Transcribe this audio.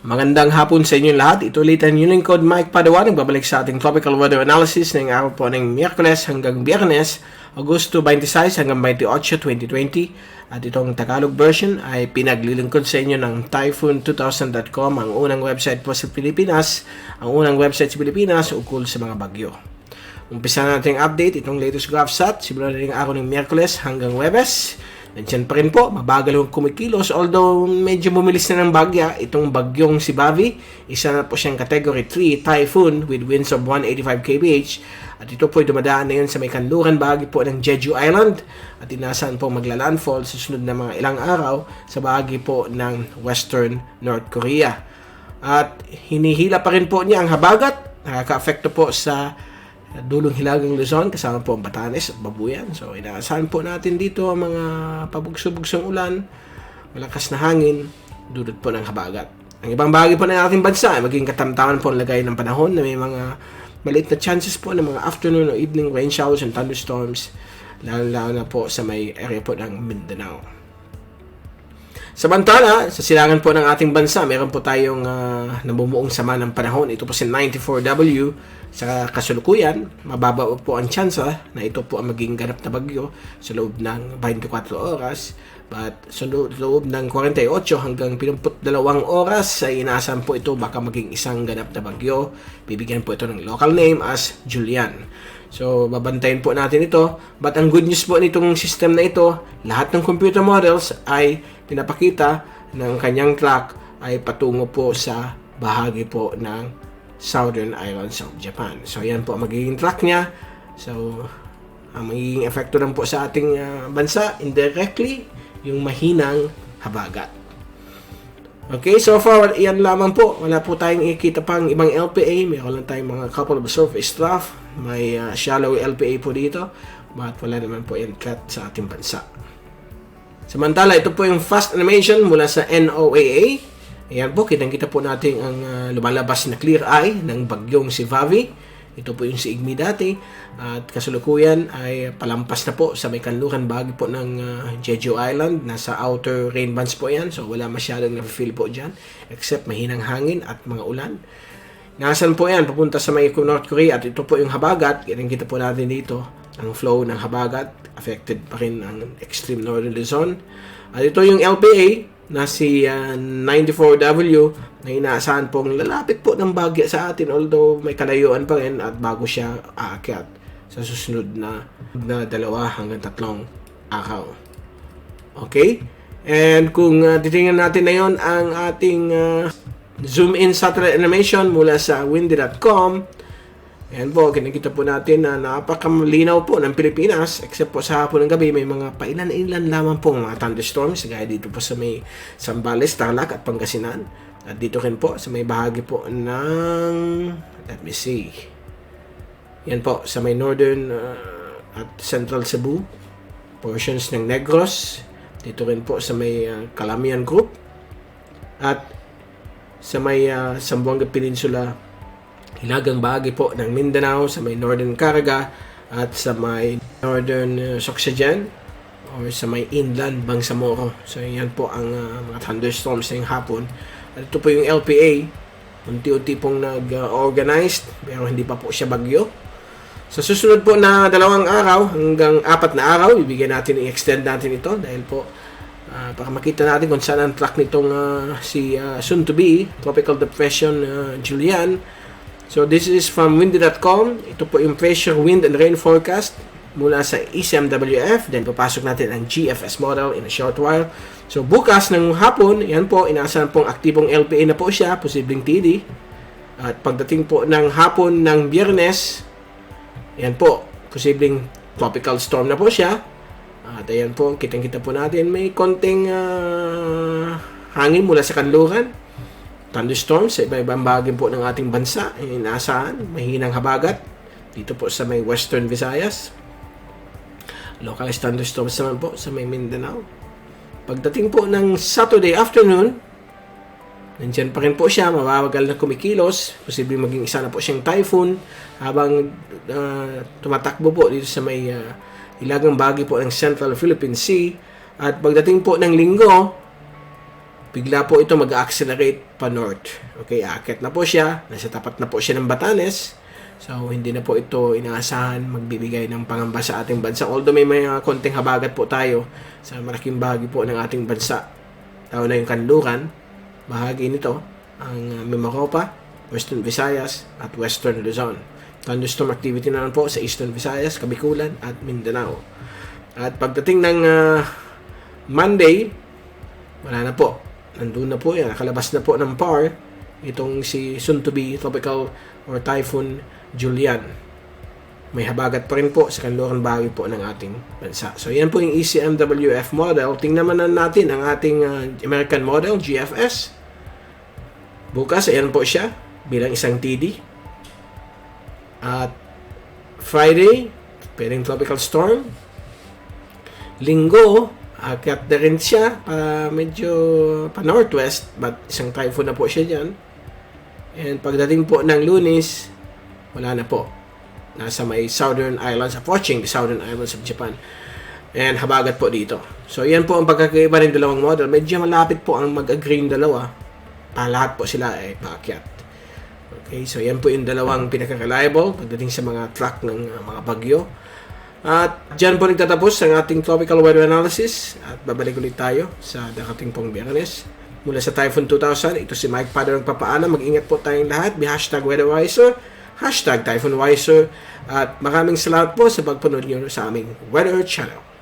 Magandang hapon sa inyong lahat. Ito ulit ang inyong lingkod, Mike Padawan. Nagbabalik sa ating tropical weather analysis ng araw po ng Miyerkules hanggang Biyernes, Agosto 26 hanggang 28, 2020. At itong Tagalog version ay pinaglilingkod sa inyo ng Typhoon2000.com, ang unang website po sa Pilipinas, ang unang website sa Pilipinas ukol sa mga bagyo. Umpisa natin ang update, itong latest GraphSat, simula na rin araw ng Miyerkules hanggang Webes. Nandiyan pa rin po, mabagal yung kumikilos, although medyo bumilis na ng bagya itong bagyong si Bavi. Isa na po siyang category 3 typhoon with winds of 185 kph. At ito po ay dumadaan na yun sa may kanluran bahagi po ng Jeju Island. At inasahan po magla-landfall sa sunod na mga ilang araw sa bahagi po ng western North Korea. At hinihila pa rin po niya ang habagat, nakaka-apekto po sa dulong hilagang Luzon, kasama po ang Batanes at Babuyan. So, inaasahan po natin dito ang mga pabugso-bugsong ulan, malakas na hangin, dulot po ng habagat. Ang ibang bahagi po ng ating bansa ay maging katamtaman po ang lagay ng panahon na may mga maliit na chances po ng mga afternoon o evening rain showers and thunderstorms, lalo na po sa may area po ng Mindanao. Samantala, sa silangan po ng ating bansa, meron po tayong namumuong sama ng panahon. Ito po si 94W. Sa kasulukuyan, mababa po ang tsansa na ito po ang maging ganap na bagyo sa loob ng 24 oras. But sa loob ng 48 hanggang 72 oras ay inaasahan po ito baka maging isang ganap na bagyo. Bibigyan po ito ng local name as Julian. So, babantayin po natin ito. But ang good news po nitong system na ito, lahat ng computer models ay pinapakita ng kanyang track ay patungo po sa bahagi po ng Southern Islands of Japan. So, yan po ang magiging track niya. So, ang magiging epekto lang po sa ating bansa, indirectly, yung mahinang habagat. Okay, so far, yan lamang po. Wala po tayong ikita pang ibang LPA. Mayroon lang tayong mga couple of surface trough. May shallow LPA po dito. But wala naman po yung cut sa ating bansa. Samantala, ito po yung fast animation mula sa NOAA. Ayan po, kitang-kita po natin ang lumalabas na clear eye ng bagyong si Bavi. Ito po yung si Igmi dati. At kasulukuyan ay palampas na po sa may kanluran bahagi po ng Jeju Island. Nasa outer rain bands po yan. So wala masyadong na-feel po dyan. Except mahinang hangin at mga ulan. Nasaan po yan? Papunta sa may North Korea. At ito po yung habagat. Kitang-kita po natin dito ang flow ng habagat. Affected pa rin ang extreme northern Luzon. At ito yung LPA na si 94W na inaasahan pong lalapit po ng bagya sa atin, although may kalayuan pa rin at bago siya aakyat sa susunod na 2 hanggang 3 araw. Okay? And kung titingnan natin na yon ang ating zoom in satellite animation mula sa windy.com, ayan po, kinakita po natin na napakalinaw po ng Pilipinas, except po sa hapon ng gabi, may mga pailan-ilan lamang po mga thunderstorms, gaya dito po sa may Zambales, Tarlac at Pangasinan. At dito rin po sa may bahagi po ng, let me see, yan po, sa may northern at central Cebu, portions ng Negros, dito rin po sa may Calamian Group, at sa may Zamboanga Peninsula, hilagang bahagi po ng Mindanao, sa may northern Caraga at sa may northern Sorsogon or sa may inland Bangsamoro. So yan po ang mga thunderstorms ngayong hapon. At ito po yung LPA, unti-unti pong nag-organized pero hindi pa po siya bagyo. Sa susunod po na 2 araw hanggang 4 na araw, ibigay natin, i-extend natin ito dahil po para makita natin kung saan ang track nitong si soon to be Tropical Depression Julian. So this is from windy.com. Ito po yung pressure, wind and rain forecast mula sa ECMWF. Then papasok natin ang GFS model in a short while. So bukas ng hapon, yan po, inaasahan pong aktibong LPA na po siya, posibleng TD. At pagdating po ng hapon ng Biyernes, yan po, posibleng tropical storm na po siya. At ayan po, kitang-kita po natin, may konting hangin mula sa kanluran. Thunderstorms sa iba-ibang bahagi po ng ating bansa. Inaasahan, mahinang habagat dito po sa may Western Visayas. Localized thunderstorms naman po sa may Mindanao. Pagdating po ng Saturday afternoon, nandiyan pa rin po siya, mababagal na kumikilos. Posibleng maging isa na po siyang typhoon habang tumatakbo po dito sa may hilagang bahagi po ng Central Philippine Sea. At pagdating po ng Linggo, bigla po ito mag-accelerate pa north. Okay, akit na po siya. Nasa tapat na po siya ng Batanes. So, hindi na po ito inaasahan magbibigay ng pangamba sa ating bansa. Although may mga konting habagat po tayo sa malaking bahagi po ng ating bansa. Tao na yung Kanluran, bahagi nito, ang Mimaropa, Western Visayas, at Western Luzon. Thunderstorm activity naman po sa Eastern Visayas, Kabikulan, at Mindanao. At pagdating ng Monday, wala na po. Nandun na po yan. Nakalabas na po ng PAR itong si soon-to-be tropical or typhoon Julian. May habagat pa rin po sa kanluran bahagi po ng ating bansa. So, yan po yung ECMWF model. Tingnan naman natin ang ating American model, GFS. Bukas, ayan po siya bilang isang TD. At Friday, pwedeng tropical storm. Linggo, akyat na rin siya, medyo pa-northwest, but isang typhoon na po siya dyan. And pagdating po ng Lunes, wala na po. Nasa may southern islands, approaching the southern islands of Japan. And habagat po dito. So, yan po ang pagkakaiba ng dalawang model. Medyo malapit po ang mag-agree yung dalawa. Lahat po sila ay paakyat. Okay, so yan po yung dalawang pinaka-reliable pagdating sa mga track ng mga bagyo. At dyan po nagtatapos ang ating tropical weather analysis at babalik ulit tayo sa darating pong Biyernes. Mula sa Typhoon 2000, ito si Mike Padre nagpapaalam. Mag-ingat po tayong lahat. #WeatherWiser, #TyphoonWiser, at maraming salamat po sa pagpanood nyo sa aming Weather Channel.